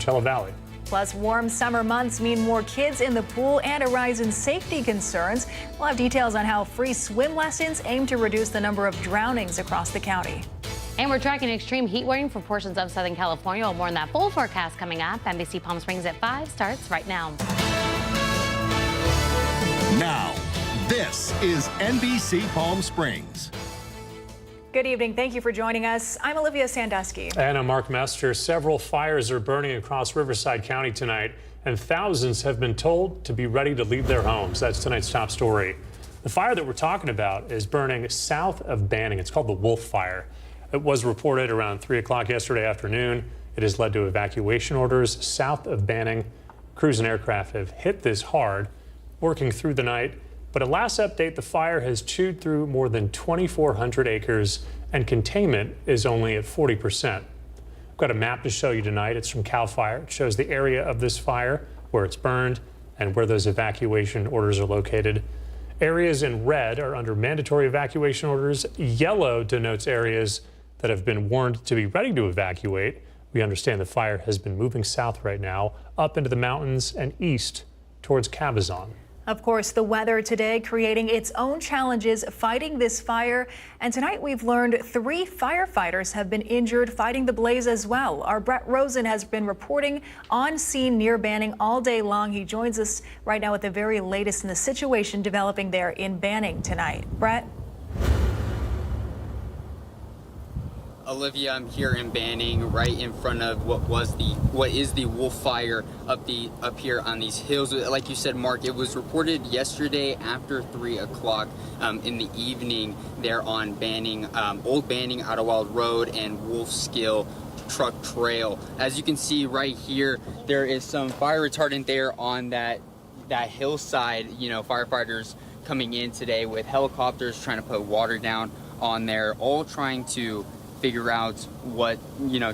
Coachella Valley. Plus, warm summer months mean more kids in the pool and a rise in safety concerns. We'll have details on how free swim lessons aim to reduce the number of drownings across the county. And we're tracking extreme heat warning for portions of Southern California. We'll more on that full forecast coming up. NBC Palm Springs at 5 starts right now. Now, this is NBC Palm Springs. Good evening. Thank you for joining us. I'm Olivia Sandusky. And I'm Mark Mester. Several fires are burning across Riverside County tonight, and thousands have been told to be ready to leave their homes. That's tonight's top story. The fire that we're talking about is burning south of Banning. It's called the Wolf Fire. It was reported around 3 o'clock yesterday afternoon. It has led to evacuation orders south of Banning. Crews and aircraft have hit this hard, working through the night. But at last update, the fire has chewed through more than 2,400 acres, and containment is only at 40%. I've got a map to show you tonight. It's from CAL FIRE. It shows the area of this fire, where it's burned, and where those evacuation orders are located. Areas in red are under mandatory evacuation orders. Yellow denotes areas that have been warned to be ready to evacuate. We understand the fire has been moving south right now, up into the mountains and east towards Cabazon. Of course, the weather today creating its own challenges fighting this fire. And tonight we've learned 3 firefighters have been injured fighting the blaze as well. Our Brett Rosen has been reporting on scene near Banning all day long. He joins us right now with the very latest in the situation developing there in Banning tonight. Brett? Olivia, I'm here in Banning, right in front of what is the Wolf Fire up here on these hills. Like you said, Mark, it was reported yesterday after 3 o'clock in the evening there on Banning, Old Banning, Idlewild Road, and Wolfskill Truck Trail. As you can see right here, there is some fire retardant there on that hillside. You know, firefighters coming in today with helicopters trying to put water down on there, all trying to figure out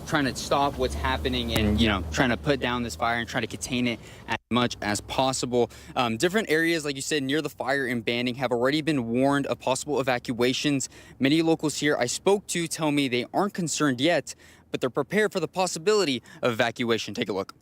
trying to stop what's happening and, trying to put down this fire and try to contain it as much as possible. Different areas, like you said, near the fire in Banning have already been warned of possible evacuations. Many locals here I spoke to tell me they aren't concerned yet, but they're prepared for the possibility of evacuation. Take a look.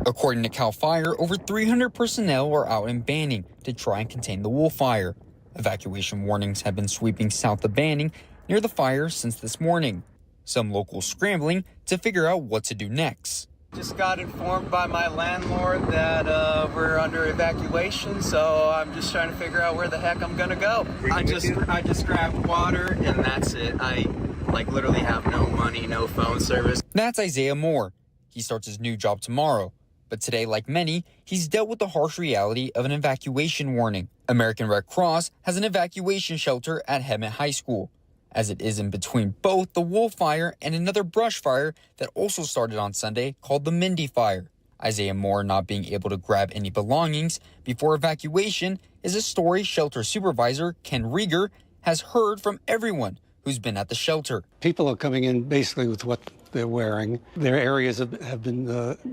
According to CAL FIRE, over 300 personnel are out in Banning to try and contain the Wolf Fire. Evacuation warnings have been sweeping south of Banning near the fire since this morning. Some locals scrambling to figure out what to do next. Just got informed by my landlord that we're under evacuation, so I'm just trying to figure out where the heck I'm gonna go. I just grabbed water and that's it. I literally have no money, no phone service. That's Isaiah Moore. He starts his new job tomorrow. But today, like many, he's dealt with the harsh reality of an evacuation warning. American Red Cross has an evacuation shelter at Hemet High School, as it is in between both the Wolf Fire and another brush fire that also started on Sunday called the Mindy Fire. Isaiah Moore not being able to grab any belongings before evacuation is a story shelter supervisor Ken Rieger has heard from everyone who's been at the shelter. People are coming in basically with what they're wearing. Their areas have been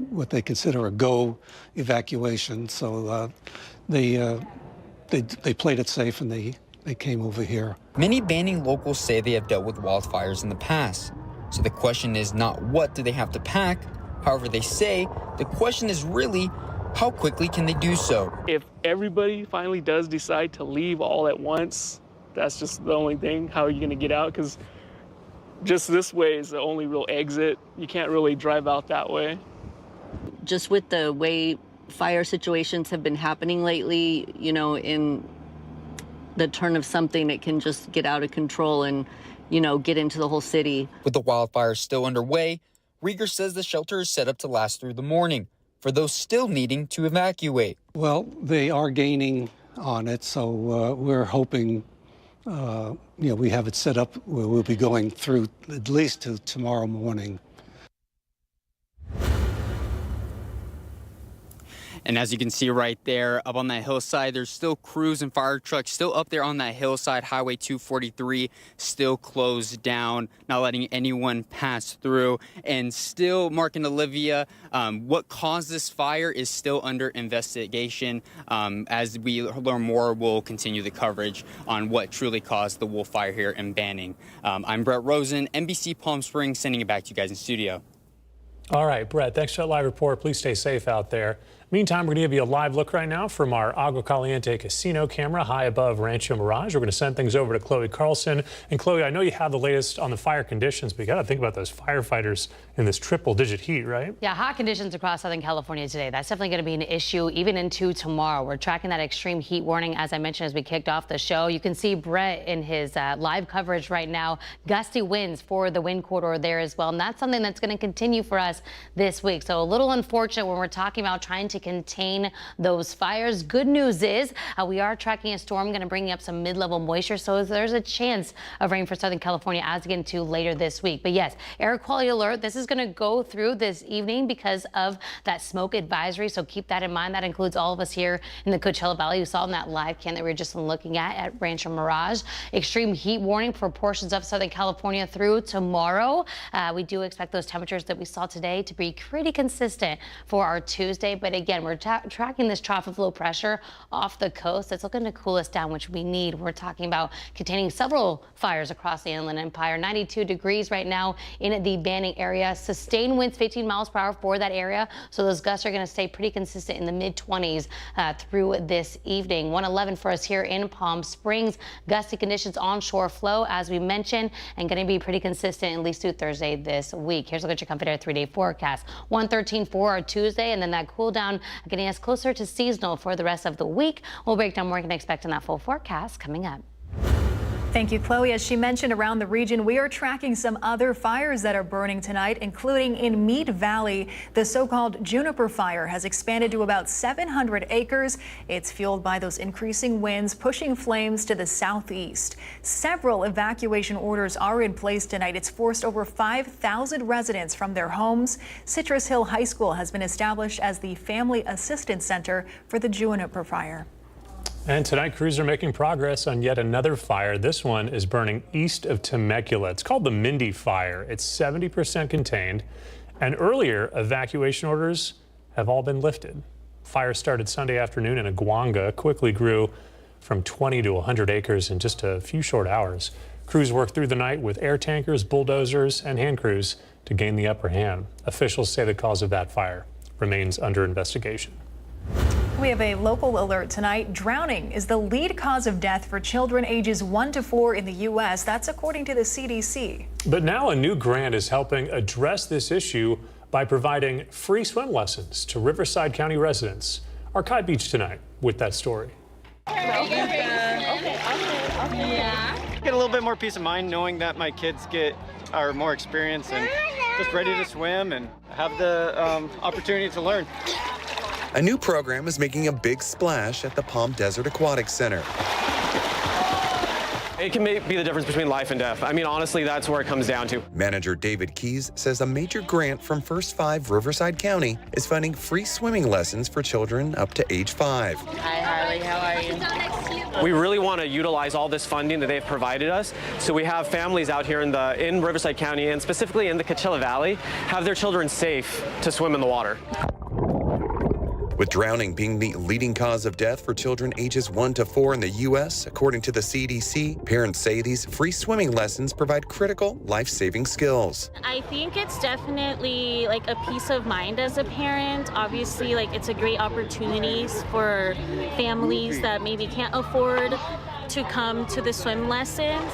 what they consider a go evacuation, so they played it safe and they came over here. Many Banning locals say they have dealt with wildfires in the past, so the question is not what do they have to pack. However, they say the question is really how quickly can they do so. If everybody finally does decide to leave all at once, that's just the only thing. How are you going to get out? Because just this way is the only real exit. You can't really drive out that way. Just with the way fire situations have been happening lately, in the turn of something, it can just get out of control and, get into the whole city. With the wildfires still underway, Rieger says the shelter is set up to last through the morning for those still needing to evacuate. Well, they are gaining on it, so we're hoping we have it set up where we'll be going through at least to tomorrow morning. And as you can see right there up on that hillside, there's still crews and fire trucks still up there on that hillside. Highway 243 still closed down, not letting anyone pass through. And still, Mark and Olivia, what caused this fire is still under investigation. As we learn more, we'll continue the coverage on what truly caused the wolf fire here in Banning. I'm Brett Rosen, NBC Palm Springs, sending it back to you guys in studio. All right, Brett, thanks for that live report. Please stay safe out there. Meantime, we're going to give you a live look right now from our Agua Caliente casino camera high above Rancho Mirage. We're going to send things over to Chloe Carlson. And Chloe, I know you have the latest on the fire conditions, but you got to think about those firefighters in this triple-digit heat, right? Yeah, hot conditions across Southern California today. That's definitely going to be an issue even into tomorrow. We're tracking that extreme heat warning, as I mentioned, as we kicked off the show. You can see Brett in his live coverage right now. Gusty winds for the wind corridor there as well. And that's something that's going to continue for us this week. So a little unfortunate when we're talking about trying to contain those fires. Good news is we are tracking a storm going to bring up some mid-level moisture, so there's a chance of rain for Southern California as we get into later this week. But yes, air quality alert. This is going to go through this evening because of that smoke advisory, so keep that in mind. That includes all of us here in the Coachella Valley. You saw in that live cam that we were just looking at Rancho Mirage. Extreme heat warning for portions of Southern California through tomorrow. We do expect those temperatures that we saw today to be pretty consistent for our Tuesday. But again, we're tracking this trough of low pressure off the coast. It's looking to cool us down, which we need. We're talking about containing several fires across the Inland Empire. 92 degrees right now in the Banning area. Sustained winds 15 miles per hour for that area. So those gusts are going to stay pretty consistent in the mid-20s through this evening. 111 for us here in Palm Springs. Gusty conditions onshore flow, as we mentioned, and going to be pretty consistent at least through Thursday this week. Here's a look at your Comfort Air 3-day forecast. 113 for our Tuesday, and then that cool down getting us closer to seasonal for the rest of the week. We'll break down more you can expect in that full forecast coming up. Thank you, Chloe. As she mentioned, around the region, we are tracking some other fires that are burning tonight, including in Mead Valley. The so-called juniper fire has expanded to about 700 acres. It's fueled by those increasing winds, pushing flames to the southeast. Several evacuation orders are in place tonight. It's forced over 5,000 residents from their homes. Citrus Hill High School has been established as the Family Assistance Center for the juniper fire. And tonight, crews are making progress on yet another fire. This one is burning east of Temecula. It's called the Mindy Fire. It's 70% contained. And earlier, evacuation orders have all been lifted. Fire started Sunday afternoon in Aguanga, quickly grew from 20 to 100 acres in just a few short hours. Crews worked through the night with air tankers, bulldozers, and hand crews to gain the upper hand. Officials say the cause of that fire remains under investigation. We have a local alert tonight. Drowning is the lead cause of death for children ages 1 to 4 in the U.S. That's according to the CDC. But now a new grant is helping address this issue by providing free swim lessons to Riverside County residents. Our Kai Beach tonight with that story. Get a little bit more peace of mind knowing that my kids are more experienced and just ready to swim and have the opportunity to learn. A new program is making a big splash at the Palm Desert Aquatic Center. It can be the difference between life and death. I mean, honestly, that's where it comes down to. Manager David Keys says a major grant from First 5 Riverside County is funding free swimming lessons for children up to age 5. Hi, Harley. How are you? We really want to utilize all this funding that they've provided us. So we have families out here in Riverside County and specifically in the Coachella Valley have their children safe to swim in the water. With drowning being the leading cause of death for children ages 1 to 4 in the U.S., according to the CDC, parents say these free swimming lessons provide critical life-saving skills. I think it's definitely like a peace of mind as a parent. Obviously, like it's a great opportunity for families that maybe can't afford to come to the swim lessons.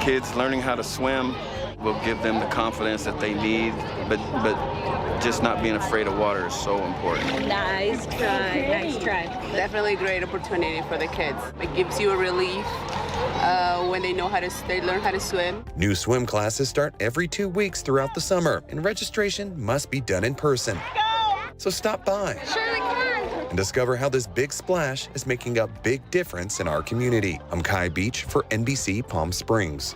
Kids learning how to swim will give them the confidence that they need, but just not being afraid of water is so important. Nice try, nice try. Definitely a great opportunity for the kids. It gives you a relief when they learn how to swim. New swim classes start every 2 weeks throughout the summer, and registration must be done in person. So stop by and discover how this big splash is making a big difference in our community. I'm Kai Beach for NBC Palm Springs.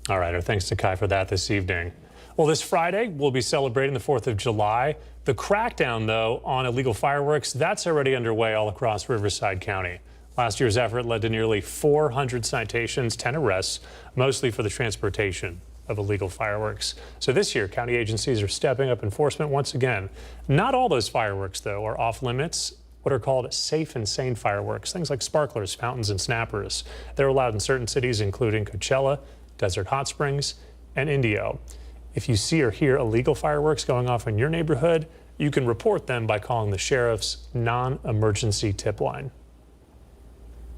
All right, our thanks to Kai for that this evening. Well, this Friday, we'll be celebrating the 4th of July. The crackdown, though, on illegal fireworks, that's already underway all across Riverside County. Last year's effort led to nearly 400 citations, 10 arrests, mostly for the transportation of illegal fireworks. So this year, county agencies are stepping up enforcement once again. Not all those fireworks, though, are off limits. What are called safe and sane fireworks, things like sparklers, fountains, and snappers. They're allowed in certain cities, including Coachella, Desert Hot Springs, and Indio. If you see or hear illegal fireworks going off in your neighborhood, you can report them by calling the sheriff's non-emergency tip line.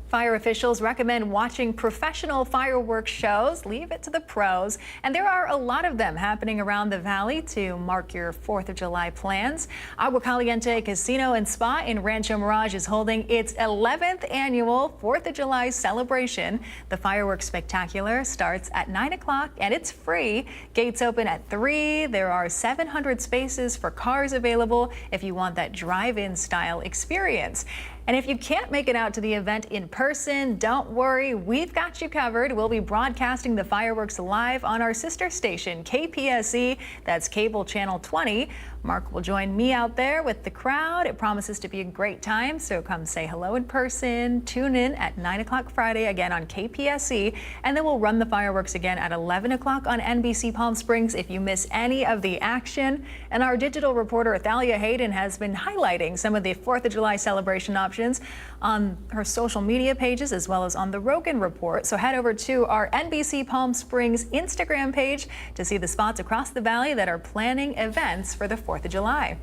Fire officials recommend watching professional fireworks shows. Leave it to the pros. And there are a lot of them happening around the valley to mark your 4th of July plans. Agua Caliente Casino and Spa in Rancho Mirage is holding its 11th annual 4th of July celebration. The fireworks spectacular starts at 9 o'clock and it's free. Gates open at 3. There are 700 spaces for cars available if you want that drive-in style experience. And if you can't make it out to the event in person, don't worry, we've got you covered. We'll be broadcasting the fireworks live on our sister station, KPSC, that's Cable Channel 20. Mark will join me out there with the crowd. It promises to be a great time, so come say hello in person. Tune in at 9 o'clock Friday, again on KPSC, and then we'll run the fireworks again at 11 o'clock on NBC Palm Springs if you miss any of the action. And our digital reporter, Thalia Hayden, has been highlighting some of the 4th of July celebration options on her social media pages as well as on the Rogan Report. So head over to our NBC Palm Springs Instagram page to see the spots across the valley that are planning events for the 4th of July.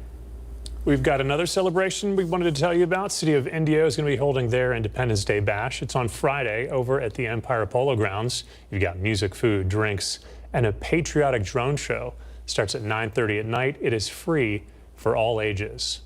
We've got another celebration we wanted to tell you about. City of Indio is going to be holding their Independence Day Bash. It's on Friday over at the Empire Polo Grounds. You've got music, food, drinks, and a patriotic drone show. Starts at 9:30 at night. It is free for all ages.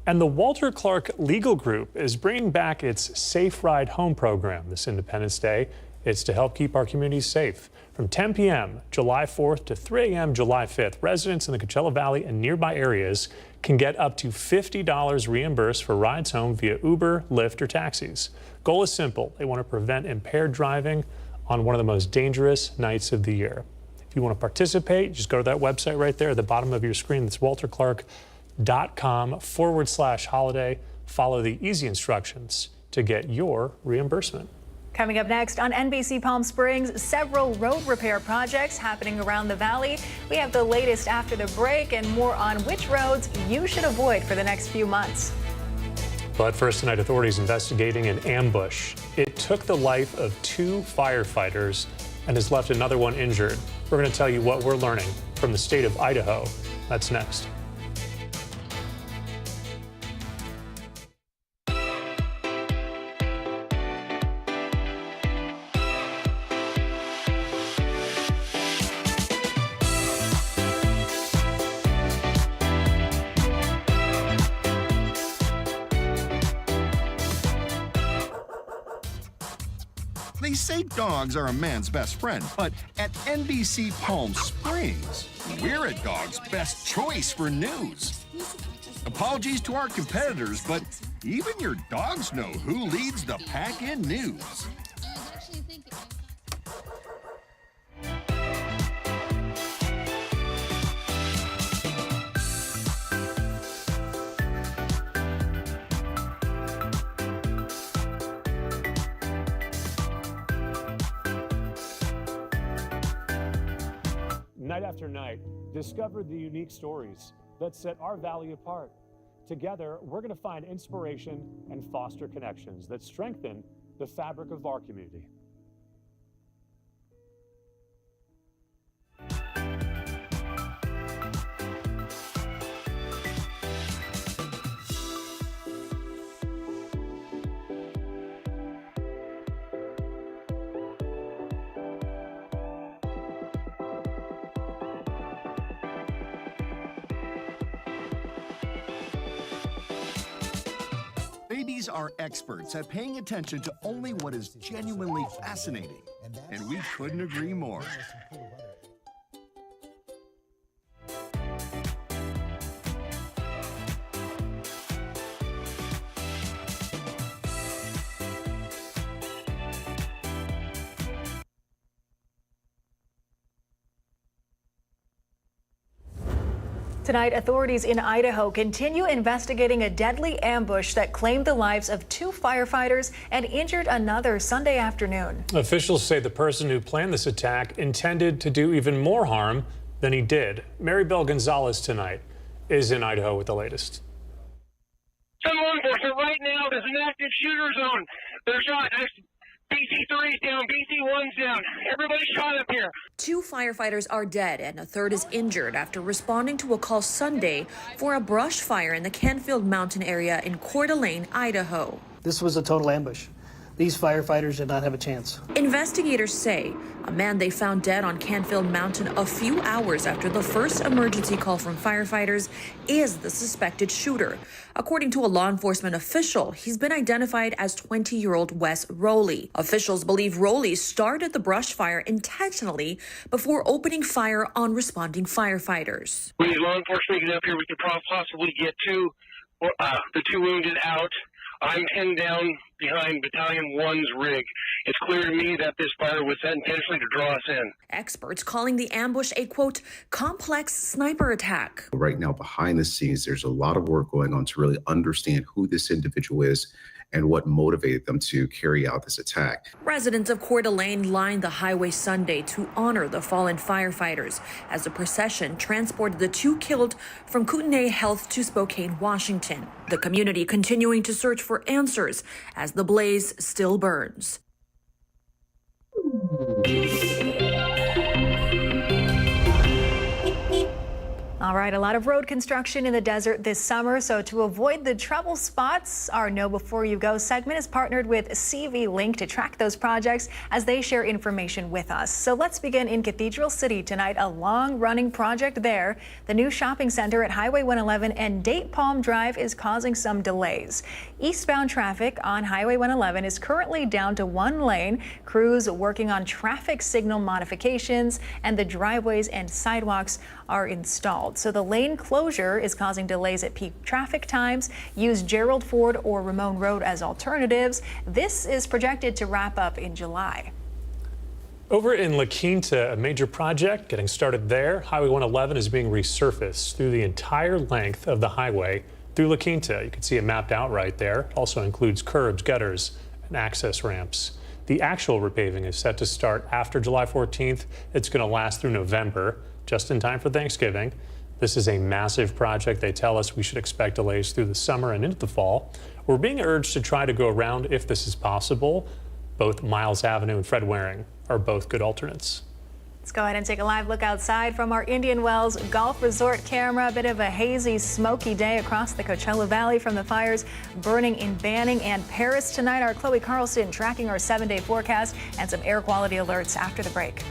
And the Walter Clark Legal Group is bringing back its Safe Ride Home program this Independence Day. It's to help keep our communities safe. From 10 p.m. July 4th to 3 a.m. July 5th, residents in the Coachella Valley and nearby areas can get up to $50 reimbursed for rides home via Uber, Lyft, or taxis. Goal is simple. They want to prevent impaired driving on one of the most dangerous nights of the year. If you want to participate, just go to that website right there at the bottom of your screen. That's walterclark.com/holiday. Follow the easy instructions to get your reimbursement. Coming up next on NBC Palm Springs, several road repair projects happening around the valley. We have the latest after the break and more on which roads you should avoid for the next few months. But first tonight, authorities investigating an ambush. It took the life of 2 firefighters and has left another one injured. We're going to tell you what we're learning from the state of Idaho. That's next. They say dogs are a man's best friend, but at NBC Palm Springs, we're a dog's best choice for news. Apologies to our competitors, but even your dogs know who leads the pack in news. Night after night, discover the unique stories that set our valley apart. Together, we're going to find inspiration and foster connections that strengthen the fabric of our community. Babies are experts at paying attention to only what is genuinely fascinating, and we couldn't agree more. Tonight, authorities in Idaho continue investigating a deadly ambush that claimed the lives of 2 firefighters and injured another Sunday afternoon. Officials say the person who planned this attack intended to do even more harm than he did. Mary Bell Gonzalez tonight is in Idaho with the latest. Some law enforcement right now, there's an active shooter zone. They're shot. BC3's down, BC1's down. Everybody's shot up here. 2 firefighters are dead and a third is injured after responding to a call Sunday for a brush fire in the Canfield Mountain area in Coeur d'Alene, Idaho. This was a total ambush. These firefighters did not have a chance. Investigators say a man they found dead on Canfield Mountain a few hours after the first emergency call from firefighters is the suspected shooter. According to a law enforcement official, he's been identified as 20-year-old Wes Rowley. Officials believe Rowley started the brush fire intentionally before opening fire on responding firefighters. We need law enforcement to get up here. We could possibly get the 2 wounded out. I'm pinned down behind Battalion 1's rig. It's clear to me that this fire was set intentionally to draw us in. Experts calling the ambush a, quote, complex sniper attack. Right now, behind the scenes, there's a lot of work going on to really understand who this individual is and what motivated them to carry out this attack. Residents of Coeur d'Alene lined the highway Sunday to honor the fallen firefighters as the procession transported the 2 killed from Kootenai Health to Spokane, Washington. The community continuing to search for answers as the blaze still burns. All right, a lot of road construction in the desert this summer, so to avoid the trouble spots, our Know Before You Go segment is partnered with CV Link to track those projects as they share information with us. So let's begin in Cathedral City tonight, a long-running project there. The new shopping center at Highway 111 and Date Palm Drive is causing some delays. Eastbound traffic on Highway 111 is currently down to 1 lane. Crews working on traffic signal modifications, and the driveways and sidewalks are installed. So the lane closure is causing delays at peak traffic times. Use Gerald Ford or Ramon Road as alternatives. This is projected to wrap up in July. Over in La Quinta, a major project getting started there. Highway 111 is being resurfaced through the entire length of the highway through La Quinta. You can see it mapped out right there. It also includes curbs, gutters, and access ramps. The actual repaving is set to start after July 14th. It's going to last through November, just in time for Thanksgiving. This is a massive project. They tell us we should expect delays through the summer and into the fall. We're being urged to try to go around if this is possible. Both Miles Avenue and Fred Waring are both good alternates. Let's go ahead and take a live look outside from our Indian Wells Golf Resort camera. A bit of a hazy, smoky day across the Coachella Valley from the fires burning in Banning and Paris tonight. Our Chloe Carlson tracking our 7-day forecast and some air quality alerts after the break.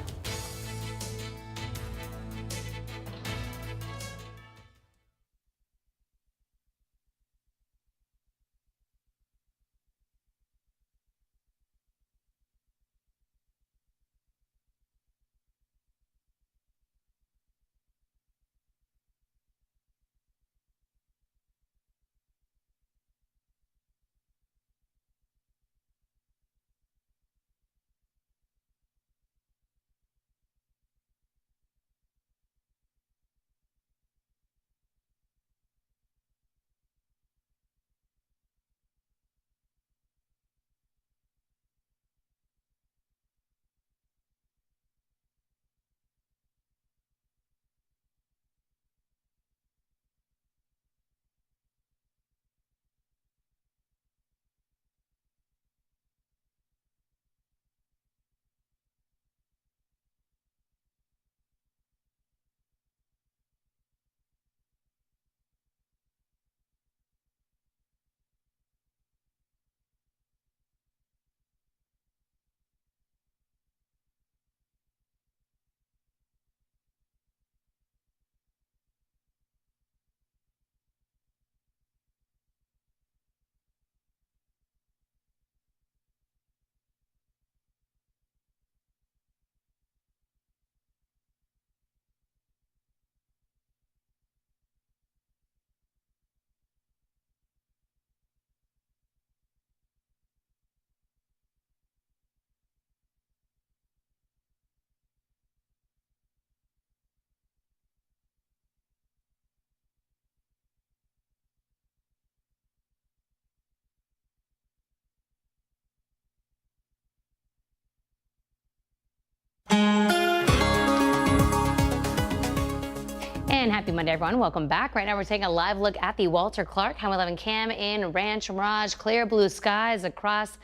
Happy Monday, everyone. Welcome back. Right now, we're taking a live look at the Walter Clark Highway 11 cam in Rancho Mirage. Clear blue skies across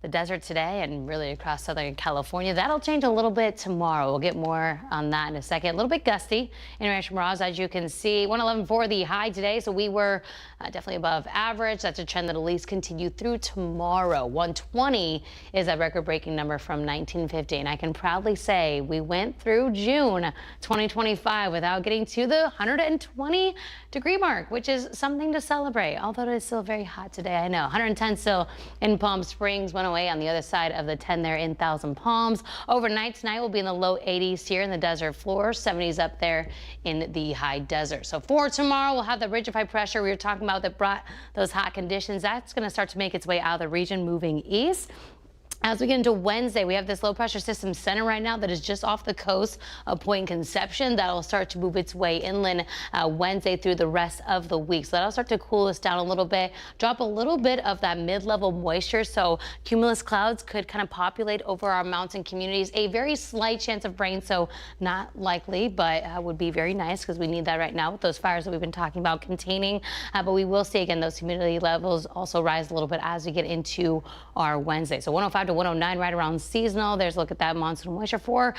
the desert today and really across Southern California. That'll change a little bit tomorrow. We'll get more on that in a second. A little bit gusty in Rancho Mirage, as you can see. 111 for the high today, so we were definitely above average. That's a trend that'll at least continue through tomorrow. 120 is a record-breaking number from 1950, and I can proudly say we went through June 2025 without getting to the 120-degree mark, which is something to celebrate, although it is still very hot today. I know. 110 still in Palm Springs, 108 on the other side of the 10 there in Thousand Palms. Overnight tonight will be in the low 80s here in the desert floor, 70s up there in the high desert. So for tomorrow, we'll have the ridge of high pressure we were talking about that brought those hot conditions. That's going to start to make its way out of the region, moving east. As we get into Wednesday, we have this low pressure system center right now that is just off the coast of Point Conception. That'll start to move its way inland Wednesday through the rest of the week. So that'll start to cool us down a little bit, drop a little bit of that mid-level moisture. So cumulus clouds could kind of populate over our mountain communities. A very slight chance of rain, so not likely, but would be very nice because we need that right now with those fires that we've been talking about containing. But we will see again those humidity levels also rise a little bit as we get into our Wednesday. So 105 to 109 right around seasonal. There's a look at that monsoon moisture for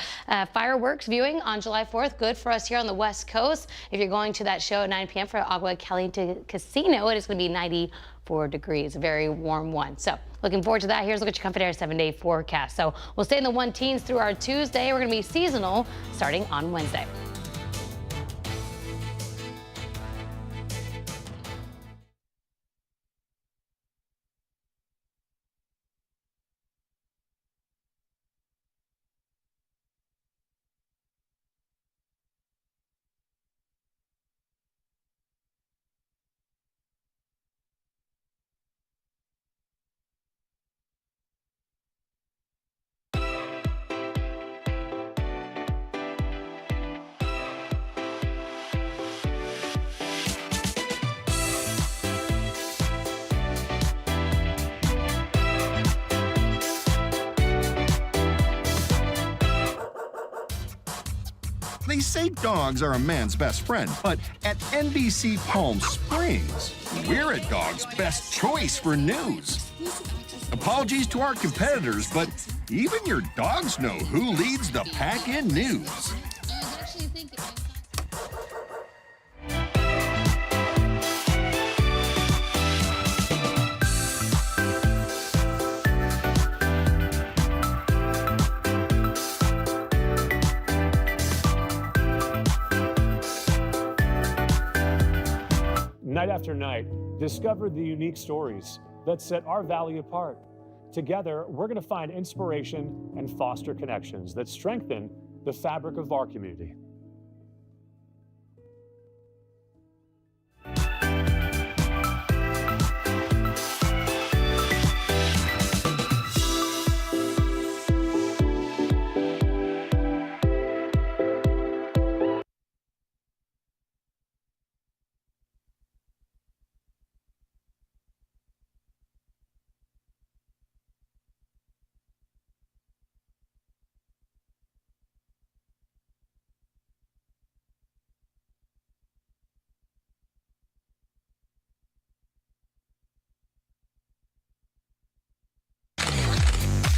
fireworks viewing on July 4th. Good for us here on the West Coast. If you're going to that show at 9 p.m. for Agua Caliente Casino, it is going to be 94 degrees, a very warm one. So looking forward to that. Here's a look at your Comfort Air 7-day forecast. So we'll stay in the 1 teens through our Tuesday. We're going to be seasonal starting on Wednesday. They say dogs are a man's best friend, but at NBC Palm Springs, we're a dog's best choice for news. Apologies to our competitors, but even your dogs know who leads the pack in news. Night after night, discover the unique stories that set our valley apart. Together, we're going to find inspiration and foster connections that strengthen the fabric of our community.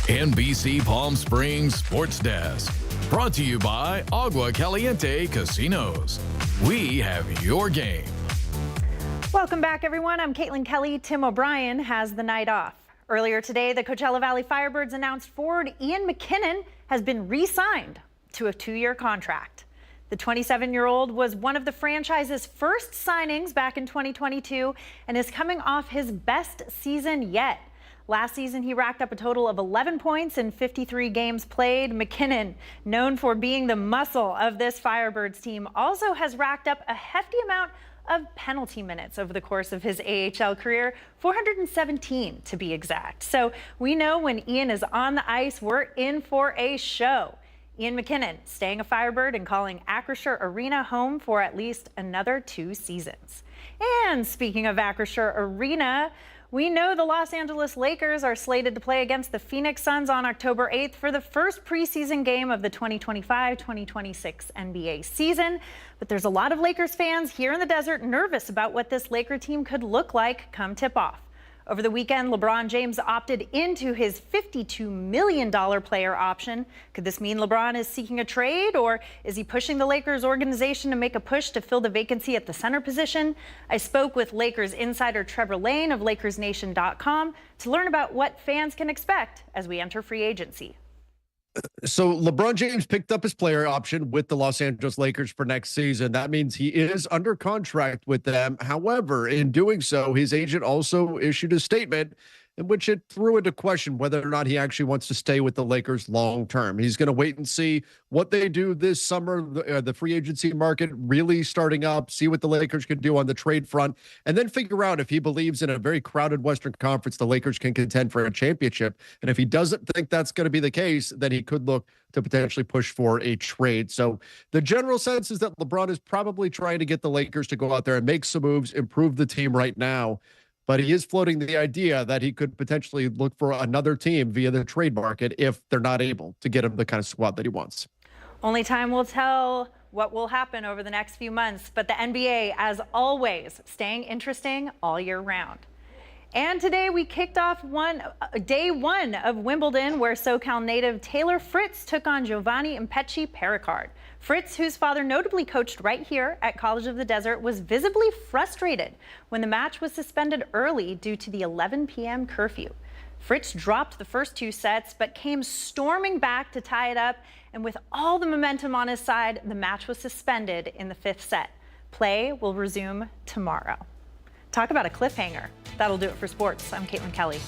NBC Palm Springs Sports Desk. Brought to you by Agua Caliente Casinos. We have your game. Welcome back, everyone. I'm Caitlin Kelly. Tim O'Brien has the night off. Earlier today, the Coachella Valley Firebirds announced forward Ian McKinnon has been re-signed to a 2-year contract. The 27-year-old was one of the franchise's first signings back in 2022 and is coming off his best season yet. Last season, he racked up a total of 11 points in 53 games played. McKinnon, known for being the muscle of this Firebirds team, also has racked up a hefty amount of penalty minutes over the course of his AHL career, 417 to be exact. So we know when Ian is on the ice, we're in for a show. Ian McKinnon staying a Firebird and calling Acrisure Arena home for at least another 2 seasons. And speaking of Acrisure Arena, We know the Los Angeles Lakers are slated to play against the Phoenix Suns on October 8th for the first preseason game of the 2025-2026 NBA season. But there's a lot of Lakers fans here in the desert nervous about what this Laker team could look like come tip-off. Over the weekend, LeBron James opted into his $52 million player option. Could this mean LeBron is seeking a trade, or is he pushing the Lakers organization to make a push to fill the vacancy at the center position? I spoke with Lakers insider Trevor Lane of LakersNation.com to learn about what fans can expect as we enter free agency. So LeBron James picked up his player option with the Los Angeles Lakers for next season. That means he is under contract with them. However, in doing so, his agent also issued a statement in which it threw into question whether or not he actually wants to stay with the Lakers long term. He's going to wait and see what they do this summer, the free agency market really starting up, see what the Lakers can do on the trade front, and then figure out if he believes in a very crowded Western Conference, the Lakers can contend for a championship. And if he doesn't think that's going to be the case, then he could look to potentially push for a trade. So the general sense is that LeBron is probably trying to get the Lakers to go out there and make some moves, improve the team right now. But he is floating the idea that he could potentially look for another team via the trade market if they're not able to get him the kind of squad that he wants. Only time will tell what will happen over the next few months, but the NBA, as always, staying interesting all year round. And today we kicked off day one of Wimbledon, where SoCal native Taylor Fritz took on Giovanni Impecci Pericard. Fritz, whose father notably coached right here at College of the Desert, was visibly frustrated when the match was suspended early due to the 11 p.m. curfew. Fritz dropped the first two sets, but came storming back to tie it up. And with all the momentum on his side, the match was suspended in the fifth set. Play will resume tomorrow. Talk about a cliffhanger. That'll do it for sports. I'm Caitlin Kelly.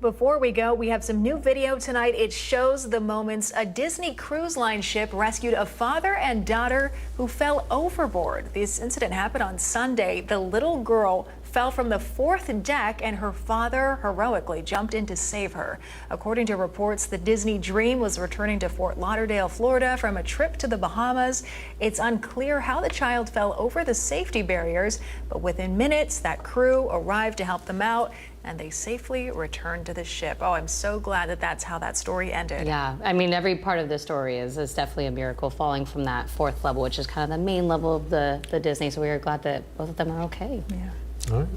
Before we go, we have some new video tonight. It shows the moments a Disney Cruise Line ship rescued a father and daughter who fell overboard. This incident happened on Sunday. The little girl fell from the fourth deck and her father heroically jumped in to save her. According to reports, the Disney Dream was returning to Fort Lauderdale, Florida from a trip to the Bahamas. It's unclear how the child fell over the safety barriers, but within minutes, that crew arrived to help them out and they safely returned to the ship. Oh, I'm so glad that that's how that story ended. Yeah, I mean, every part of the story is definitely a miracle, falling from that fourth level, which is kind of the main level of the Disney. So we are glad that both of them are okay. Yeah. All right.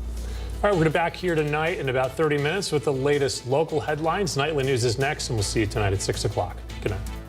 All right, we're back here tonight in about 30 minutes with the latest local headlines. Nightly News is next, and we'll see you tonight at 6 o'clock. Good night.